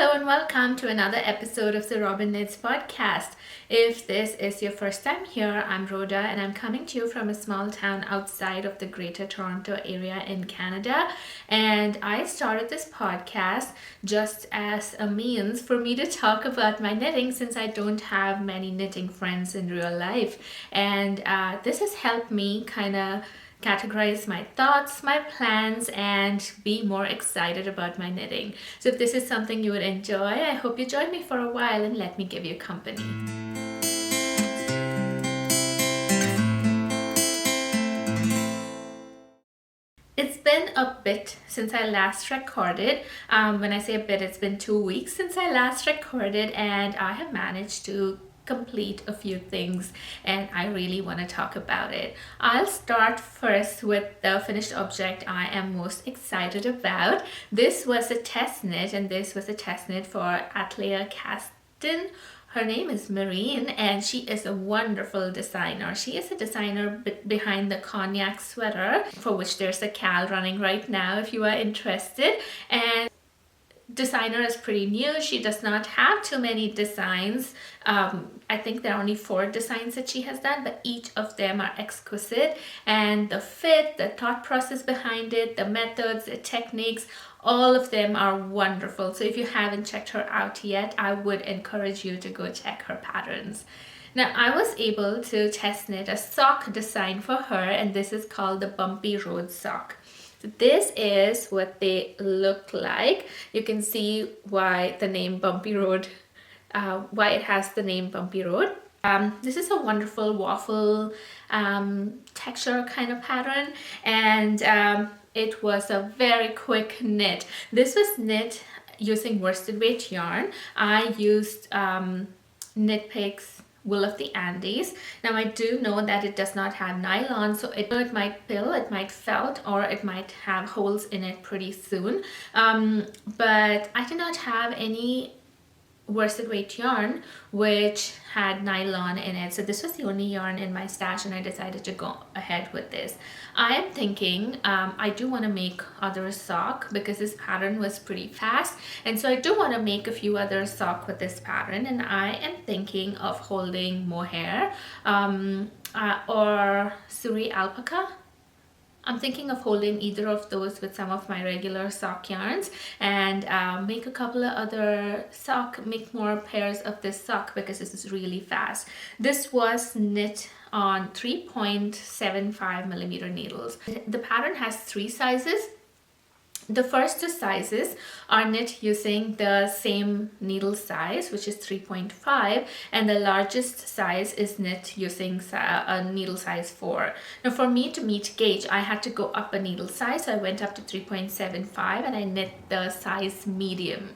Hello and welcome to another episode of the Rhobin Knits podcast. If this is your first time here, I'm Rhoda and I'm coming to you from a small town outside of the Greater Toronto area in Canada. And I started this podcast just as a means for me to talk about my knitting since I don't have many knitting friends in real life. And this has helped me kind of categorize my thoughts, my plans, and be more excited about my knitting. So if this is something you would enjoy, I hope you join me for a while and let me give you company. It's been a bit since I last recorded. When I say a bit, it's been 2 weeks since I last recorded, and I have managed to complete a few things and I really want to talk about it. I'll start first with the finished object I am most excited about. This was a test knit, and this was a test knit for Atelier Caston. Her name is Marine and she is a wonderful designer. She is a designer behind the Cognac sweater, for which there's a cal running right now if you are interested. And designer is pretty new. She does not have too many designs. I think there are only 4 designs that she has done, but each of them are exquisite, and the fit, the thought process behind it, the methods, the techniques, all of them are wonderful. So if you haven't checked her out yet, I would encourage you to go check her patterns. Now, I was able to test knit a sock design for her, and this is called the Bumpy Road sock. This is what they look like. You can see why the name Bumpy Road, why it has the name Bumpy Road. This is a wonderful waffle texture kind of pattern, and it was a very quick knit. This was knit using worsted weight yarn. I used Knitpicks Wool of the Andes. Now I do know that it does not have nylon, so it might pill, it might felt, or it might have holes in it pretty soon. But I did not have any worsted weight yarn which had nylon in it, so this was the only yarn in my stash and I decided to go ahead with this. I am thinking I do want to make other sock because this pattern was pretty fast, and so I do want to make a few other sock with this pattern, and I am thinking of holding mohair or suri alpaca. I'm thinking of holding either of those with some of my regular sock yarns and make a couple of other make more pairs of this sock because this is really fast. This was knit on 3.75 millimeter needles. The pattern has 3 sizes. The first 2 sizes are knit using the same needle size, which is 3.5, and the largest size is knit using a needle size 4. Now for me to meet gauge, I had to go up a needle size, so I went up to 3.75 and I knit the size medium.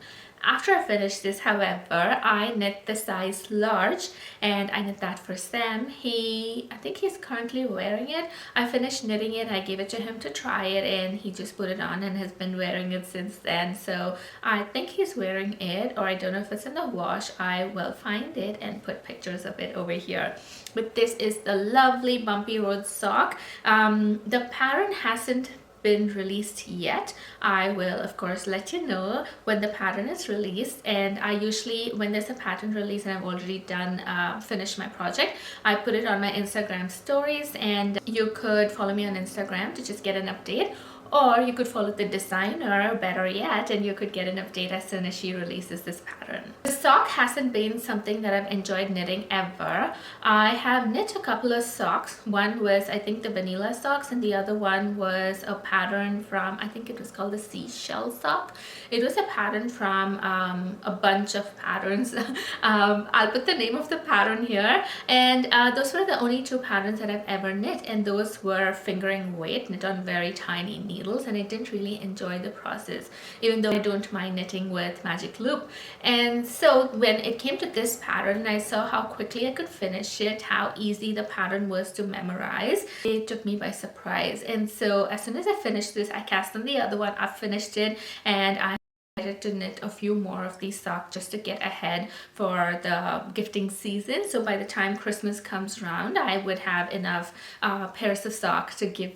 After I finished this, however, I knit the size large, and I knit that for Sam. I think he's currently wearing it. I finished knitting it, I gave it to him to try it, and he just put it on and has been wearing it since then. So I think he's wearing it, or I don't know if it's in the wash. I will find it and put pictures of it over here. But this is the lovely Bumpy Road sock. The pattern hasn't been released yet. I will of course let you know when the pattern is released, and I usually, when there's a pattern release and I've already done finished my project, I put it on my Instagram stories, and you could follow me on Instagram to just get an update, or you could follow the designer, better yet, and you could get an update as soon as she releases this pattern. The sock hasn't been something that I've enjoyed knitting ever. I have knit a couple of socks. One was, I think, the vanilla socks, and the other one was a pattern from, I think it was called the seashell sock. It was a pattern from a bunch of patterns. I'll put the name of the pattern here, and those were the only 2 patterns that I've ever knit, and those were fingering weight, knit on very tiny needles, and I didn't really enjoy the process, even though I don't mind knitting with magic loop. And so when it came to this pattern, I saw how quickly I could finish it, how easy the pattern was to memorize. It took me by surprise, and so as soon as I finished this, I cast on the other one, I finished it, and I decided to knit a few more of these socks just to get ahead for the gifting season. So by the time Christmas comes around, I would have enough pairs of socks to give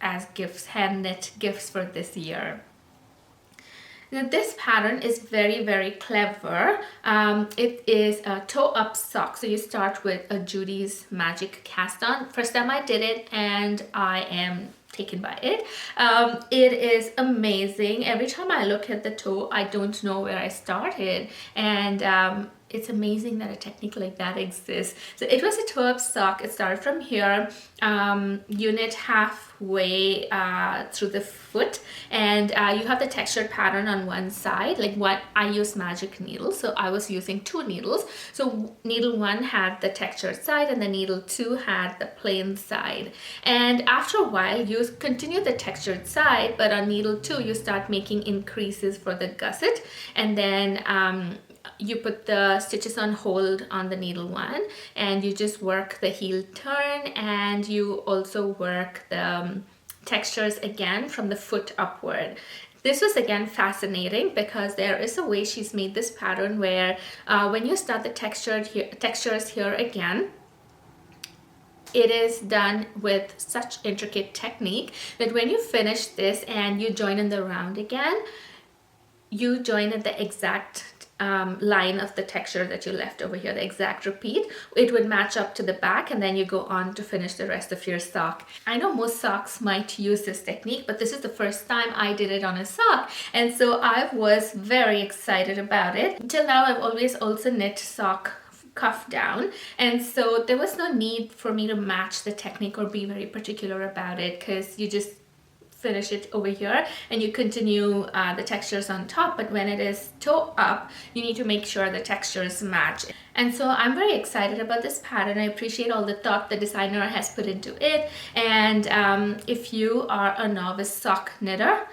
as gifts, hand knit gifts for this year. Now this pattern is very clever. It is a toe up sock. So you start with a Judy's Magic cast on. First time I did it and I am taken by it. It is amazing. Every time I look at the toe, I don't know where I started, and it's amazing that a technique like that exists. So it was a toe up sock. It started from here, you knit halfway through the foot, and you have the textured pattern on one side. Like what I use magic needles, so I was using 2 needles. So needle 1 had the textured side and the needle 2 had the plain side. And after a while you continue the textured side, but on needle 2 you start making increases for the gusset, and then you put the stitches on hold on the needle 1, and you just work the heel turn, and you also work the textures again from the foot upward. This was again fascinating because there is a way she's made this pattern where when you start the textures here again, it is done with such intricate technique that when you finish this and you join in the round again, you join at the exact line of the texture that you left over here, the exact repeat. It would match up to the back, and then you go on to finish the rest of your sock. I know most socks might use this technique, but this is the first time I did it on a sock, and so I was very excited about it. Until now I've always also knit sock cuff down, and so there was no need for me to match the technique or be very particular about it, because you just finish it over here and you continue the textures on top. But when it is toe up, you need to make sure the textures match. And so I'm very excited about this pattern. I appreciate all the thought the designer has put into it. And if you are a novice sock knitter,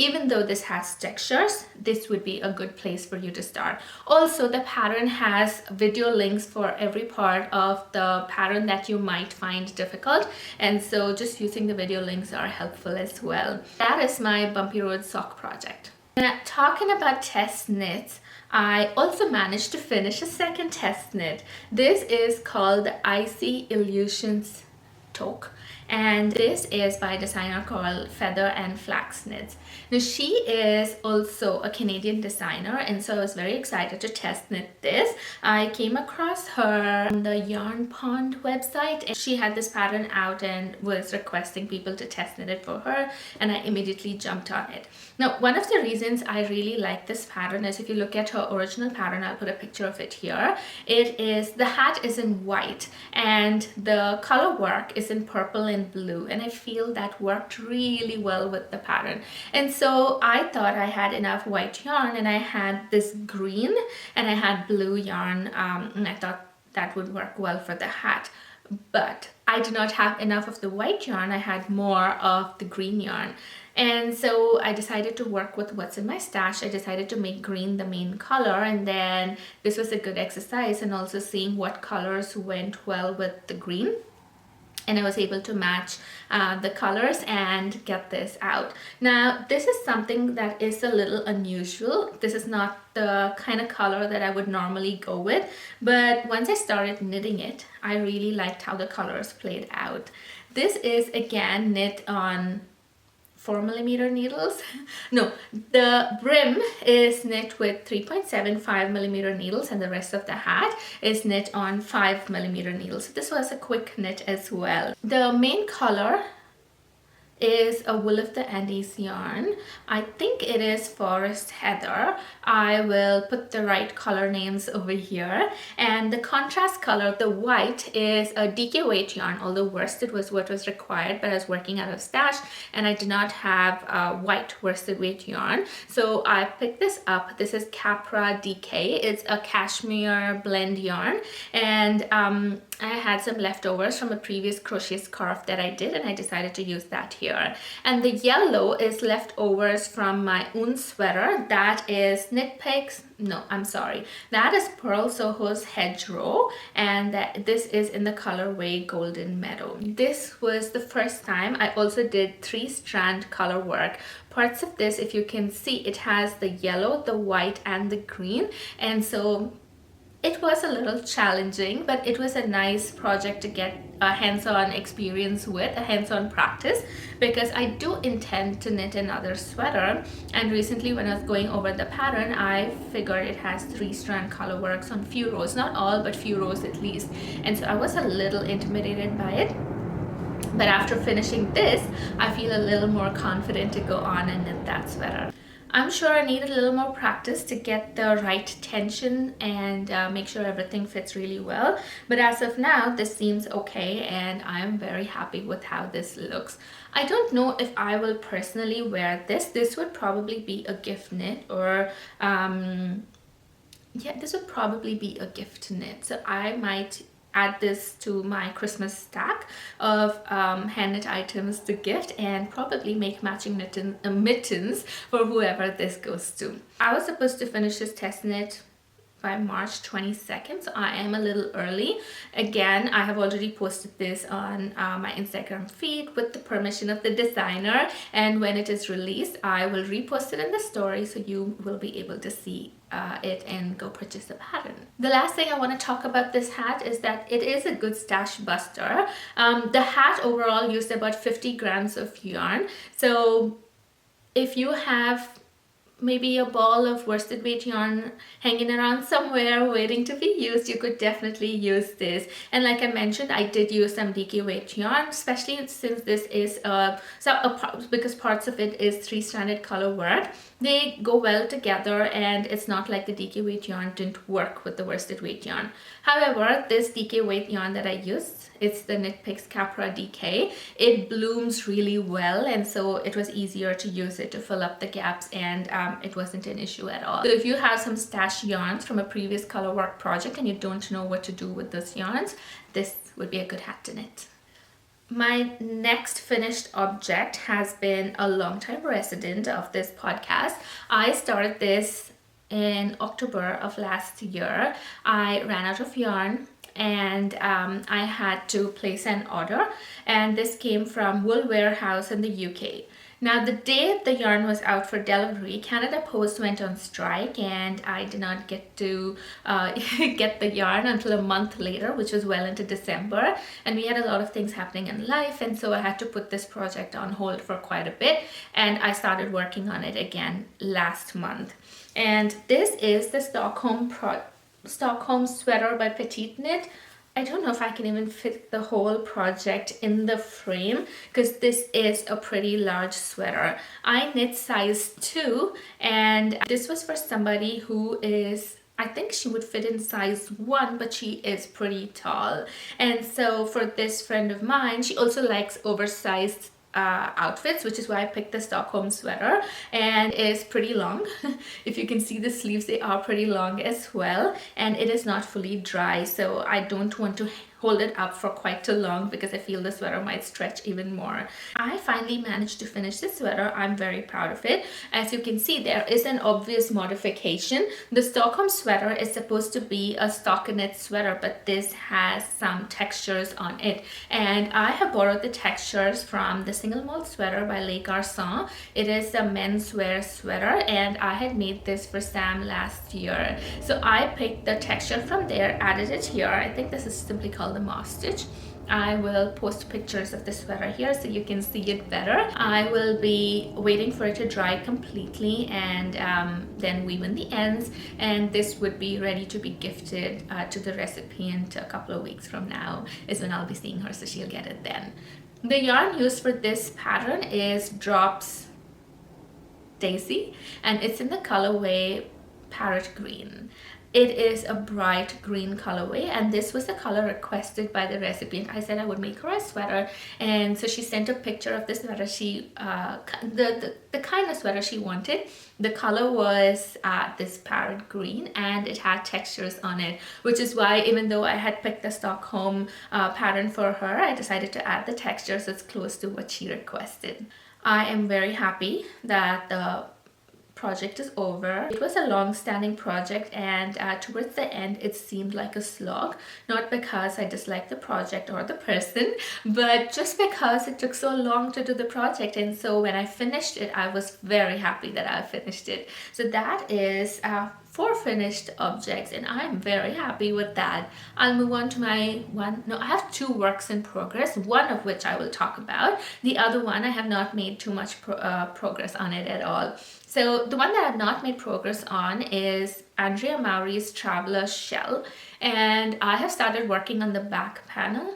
even though this has textures, this would be a good place for you to start. Also, the pattern has video links for every part of the pattern that you might find difficult, and so just using the video links are helpful as well. That is my Bumpy Road sock project. Now, talking about test knits, I also managed to finish a second test knit. This is called the Icy Illusions Toque, and this is by a designer called Feather and Flax Knits. Now she is also a Canadian designer, and so I was very excited to test knit this. I came across her on the Yarn Pond website, and she had this pattern out and was requesting people to test knit it for her, and I immediately jumped on it. Now, one of the reasons I really like this pattern is if you look at her original pattern, I'll put a picture of it here. It is, the hat is in white and the color work is in purple and blue, and I feel that worked really well with the pattern. And so I thought I had enough white yarn, and I had this green and I had blue yarn, and I thought that would work well for the hat. But I did not have enough of the white yarn, I had more of the green yarn. And so I decided to work with what's in my stash. I decided to make green the main color, and then this was a good exercise, and also seeing what colors went well with the green. And I was able to match the colors and get this out. Now, this is something that is a little unusual. This is not the kind of color that I would normally go with, but once I started knitting it, I really liked how the colors played out. This is again knit on 4mm needles. No, the brim is knit with 3.75mm needles, and the rest of the hat is knit on 5mm needles. So this was a quick knit as well. The main color is a Wool of the Andes yarn. I think it is Forest Heather. I will put the right color names over here. And the contrast color, the white, is a DK weight yarn, although worsted was what was required, but I was working out of stash and I did not have white worsted weight yarn. So I picked this up. This is Capra DK. It's a cashmere blend yarn, and I had some leftovers from a previous crochet scarf that I did, and I decided to use that here. And the yellow is leftovers from my own sweater. That is Knitpicks. No, I'm sorry. That is Purl Soho's Hedgerow, and this is in the colorway Golden Meadow. This was the first time. I also did 3-strand color work. Parts of this, if you can see, it has the yellow, the white, and the green, and so It was a little challenging, but it was a nice project to get a hands-on experience with, a hands-on practice, because I do intend to knit another sweater. And recently when I was going over the pattern, I figured it has 3-strand color works on few rows, not all, but few rows at least. And so I was a little intimidated by it. But after finishing this, I feel a little more confident to go on and knit that sweater. I'm sure I need a little more practice to get the right tension and make sure everything fits really well. But as of now, this seems okay and I'm very happy with how this looks. I don't know if I will personally wear this. This would probably be a gift knit, or yeah, this would probably be a gift knit. So I might add this to my Christmas stack of hand knit items to gift, and probably make matching mittens for whoever this goes to. I was supposed to finish this test knit by March 22nd, so I am a little early. Again, I have already posted this on my Instagram feed with the permission of the designer, and when it is released I will repost it in the story so you will be able to see it and go purchase the pattern. The last thing I want to talk about this hat is that it is a good stash buster. The hat overall used about 50 grams of yarn, so if you have maybe a ball of worsted weight yarn hanging around somewhere waiting to be used, you could definitely use this. And like I mentioned, I did use some DK weight yarn, especially since this is because parts of it is 3-stranded color work. They go well together, and it's not like the DK weight yarn didn't work with the worsted weight yarn. However, this DK weight yarn that I used, it's the Knitpicks Capra DK. It blooms really well, and so it was easier to use it to fill up the gaps, and it wasn't an issue at all. So if you have some stash yarns from a previous color work project and you don't know what to do with those yarns, this would be a good hat to knit. My next finished object has been a long-time resident of this podcast. I started this in October of last year. I ran out of yarn, and I had to place an order, and this came from Wool Warehouse in the UK. Now, the day the yarn was out for delivery, Canada Post went on strike, and I did not get to get the yarn until a month later, which was well into December. And we had a lot of things happening in life, and so I had to put this project on hold for quite a bit, and I started working on it again last month. And this is the Stockholm Sweater by Petite Knit. I don't know if I can even fit the whole project in the frame, because this is a pretty large sweater. I knit size 2, and this was for somebody who is, I think she would fit in size 1, but she is pretty tall. And so for this friend of mine, she also likes oversized outfits, which is why I picked the Stockholm sweater, and it's pretty long. If you can see the sleeves, they are pretty long as well, and it is not fully dry, so I don't want to hold it up for quite too long because I feel the sweater might stretch even more. I finally managed to finish this sweater. I'm very proud of it. As you can see, there is an obvious modification. The Stockholm sweater is supposed to be a stockinette sweater, but this has some textures on it, and I have borrowed the textures from the Single Mold Sweater by Le Garçon. It is a menswear sweater, and I had made this for Sam last year, so I picked the texture from there, added it here. I think this is simply called the moss stitch. I will post pictures of the sweater here so you can see it better. I will be waiting for it to dry completely, and then weave in the ends, and this would be ready to be gifted to the recipient a couple of weeks from now is when I'll be seeing her, so she'll get it then. The yarn used for this pattern is Drops Daisy, and it's in the colorway Parrot Green. It is a bright green colorway, and this was the color requested by the recipient. I said I would make her a sweater, and so she sent a picture of the sweater. She the kind of sweater she wanted. The color was this parrot green, and it had textures on it, which is why, even though I had picked the Stockholm pattern for her, I decided to add the texture so it's close to what she requested. I am very happy that the project is over. It was a long-standing project, and towards the end it seemed like a slog, not because I disliked the project or the person, but just because it took so long to do the project. And so when I finished it, I was very happy that I finished it. So that is 4 finished objects, and I'm very happy with that. I'll move on to my I have 2 works in progress, one of which I will talk about. The other one, I have not made too much progress on it at all. So the one that I've not made progress on is Andrea Mowry's Traveler Shell, and I have started working on the back panel.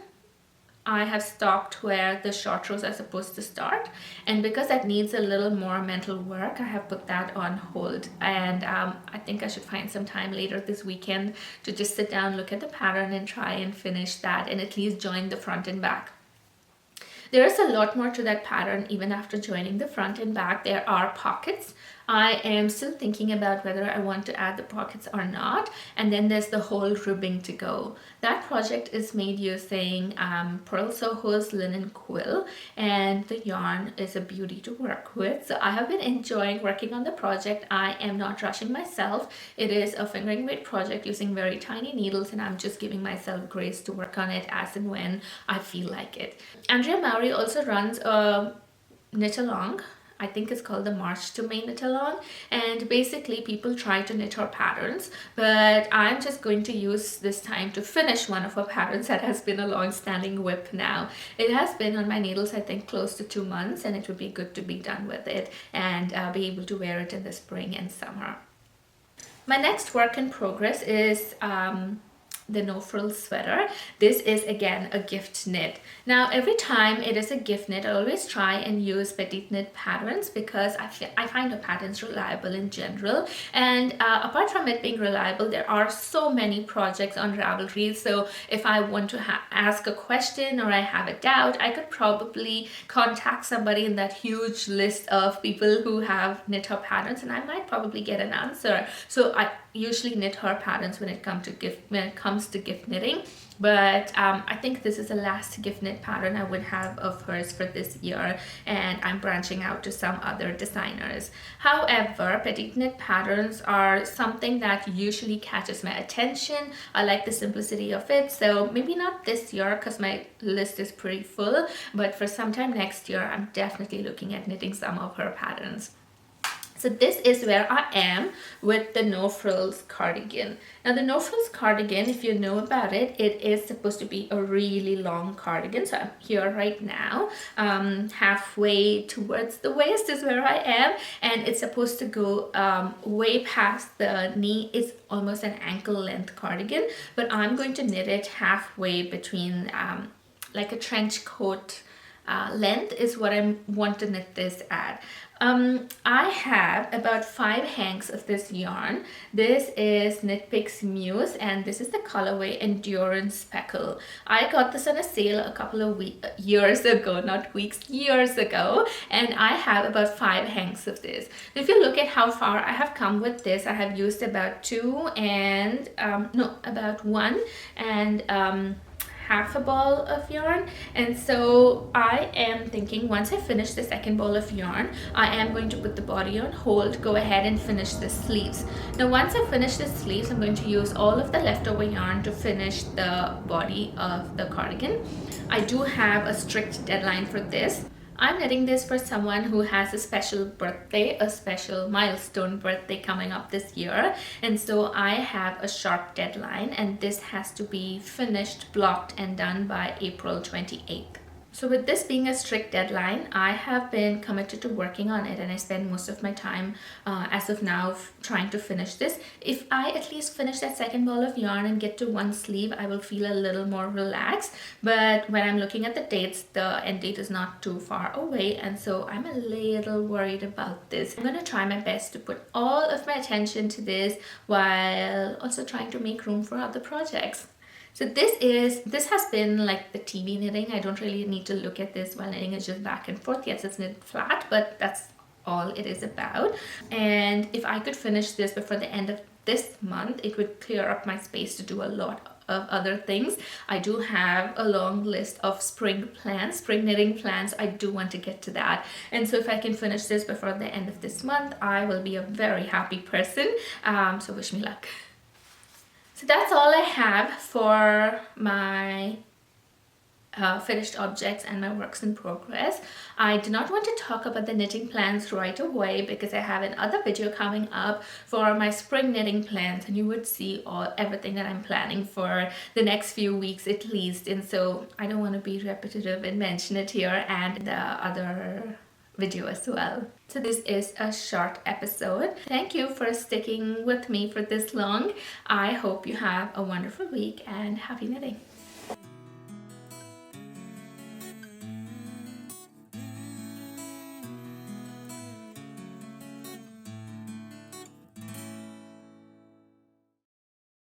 I have stopped where the short rows are supposed to start, and because that needs a little more mental work, I have put that on hold. And I think I should find some time later this weekend to just sit down, look at the pattern and try and finish that, and at least join the front and back. There is a lot more to that pattern even after joining the front and back. There are pockets. I am still thinking about whether I want to add the pockets or not. And then there's the whole ribbing to go. That project is made using Purl Soho's linen quill, and the yarn is a beauty to work with. So I have been enjoying working on the project. I am not rushing myself. It is a fingering weight project using very tiny needles, and I'm just giving myself grace to work on it as and when I feel like it. Andrea Mowry also runs a knit along. I think it's called the March to May knit along, and basically people try to knit her patterns, but I'm just going to use this time to finish one of her patterns that has been a long-standing whip now. It has been on my needles, I think, close to 2 months, and it would be good to be done with it and be able to wear it in the spring and summer. My next work in progress is the No Frills Sweater. This is again a gift knit. Now every time it is a gift knit, I always try and use petite knit patterns because I find the patterns reliable in general, and apart from it being reliable, there are so many projects on Ravelry, so if I want to ask a question or I have a doubt, I could probably contact somebody in that huge list of people who have knit her patterns, and I might probably get an answer. So I usually knit her patterns when it comes to gift knitting, but I think this is the last gift knit pattern I would have of hers for this year, and I'm branching out to some other designers. However, petite knit patterns are something that usually catches my attention. I like the simplicity of it, so maybe not this year because my list is pretty full, but for sometime next year I'm definitely looking at knitting some of her patterns. So this is where I am with the No Frills cardigan. Now the No Frills cardigan, if you know about it, it is supposed to be a really long cardigan. So I'm here right now, halfway towards the waist is where I am, and it's supposed to go way past the knee. It's almost an ankle length cardigan, but I'm going to knit it halfway between like a trench coat length is what I want to knit this at. I have about 5 hanks of this yarn. This is Knitpicks Muse, and this is the colorway Endurance Speckle. I got this on a sale a couple of years ago, not weeks, years ago, and I have about 5 hanks of this. If you look at how far I have come with this, I have used about 2 and about 1 and half a ball of yarn, and so I am thinking once I finish the second ball of yarn, I am going to put the body on hold, go ahead and finish the sleeves. Now once I finish the sleeves, I'm going to use all of the leftover yarn to finish the body of the cardigan. I do have a strict deadline for this. I'm knitting this for someone who has a special birthday, a special milestone birthday coming up this year, and so I have a sharp deadline, and this has to be finished, blocked and done by April 28th. So with this being a strict deadline, I have been committed to working on it, and I spend most of my time as of now trying to finish this. If I at least finish that second ball of yarn and get to 1 sleeve, I will feel a little more relaxed. But when I'm looking at the dates, the end date is not too far away, and so I'm a little worried about this. I'm going to try my best to put all of my attention to this while also trying to make room for other projects. So this has been like the TV knitting. I don't really need to look at this while knitting. It's just back and forth. Yes, it's knit flat, but that's all it is about. And if I could finish this before the end of this month, it would clear up my space to do a lot of other things. I do have a long list of spring knitting plans. I do want to get to that, and so if I can finish this before the end of this month, I will be a very happy person. So wish me luck. So that's all I have for my finished objects and my works in progress. I do not want to talk about the knitting plans right away because I have another video coming up for my spring knitting plans, and you would see everything that I'm planning for the next few weeks at least, and so I don't want to be repetitive and mention it here and the other video as well. So this is a short episode. Thank you for sticking with me for this long. I hope you have a wonderful week and happy knitting.